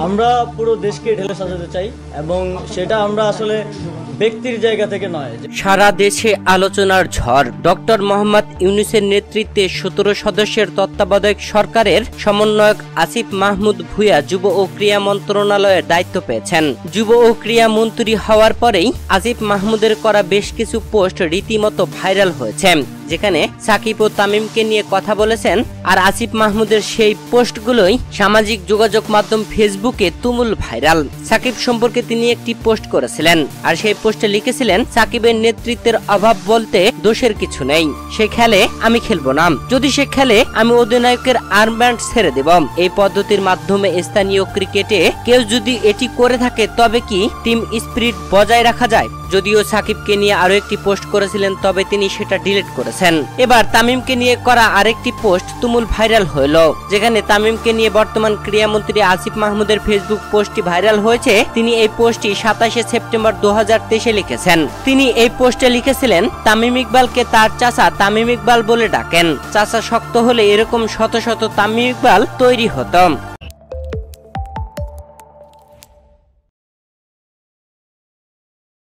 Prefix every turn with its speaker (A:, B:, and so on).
A: আমরা পুরো দেশকে ঢেলে সাজাতে চাই এবং সেটা আমরা আসলে ব্যক্তির জায়গা থেকে নয়।
B: সারা দেশে আলোচনার ঝড়। ডক্টর মোহাম্মদ ইউনূসের নেতৃত্বে 17 সদস্যের তত্ত্বাবধায়ক সরকারের সমন্বয়ক আসিফ মাহমুদ ভূঁইয়া যুব ও ক্রীড়া মন্ত্রণালয়ের দায়িত্ব পেয়েছেন। যুব ও ক্রীড়া মন্ত্রী হওয়ার পরেই আসিফ মাহমুদের করা বেশ কিছু পোস্ট রীতিমতো ভাইরাল হয়েছে, যেখানে সাকিব ও তামিমকে নিয়ে কথা বলেছেন। আর আসিফ মাহমুদের সেই পোস্টগুলোই সামাজিক যোগাযোগ মাধ্যম ফেসবুকে তুমুল ভাইরাল। সাকিব সম্পর্কে তিনি একটি পোস্ট করেছিলেন, আর সেই পোস্টে লিখেছিলেন, সাকিবের নেতৃত্বের অভাব বলতে দোষের কিছু নেই, সে খেলে আমি খেলবো না, যদি সে খেলে আমি অধিনায়কের আর্মব্যান্ড ছেড়ে দেব। এই পদ্ধতির মাধ্যমে স্থানীয় ক্রিকেটে কেউ যদি এটি করে থাকে তবে কি টিম স্পিরিট বজায় রাখা যায়? যদিও সাকিবকে নিয়ে আরো একটি পোস্ট করেছিলেন, তবে তিনি সেটা ডিলিট করেছেন। এবার তামিমকে নিয়ে করা আরেকটি পোস্ট তুমুল ভাইরাল হইল, যেখানে তামিমকে নিয়ে বর্তমান ক্রীড়ামন্ত্রী আসিফ মাহমুদের ফেসবুক পোস্টটি ভাইরাল হয়েছে। তিনি এই পোস্টটি 27 সেপ্টেম্বর 2023 লিখেছেন। তিনি এই পোস্টে লিখেছিলেন, তামিম ইকবালকে তার চাচা তামিম ইকবাল বলে ডাকেন, চাচা শক্ত হলে এরকম শত শত তামিম ইকবাল তৈরি হতো।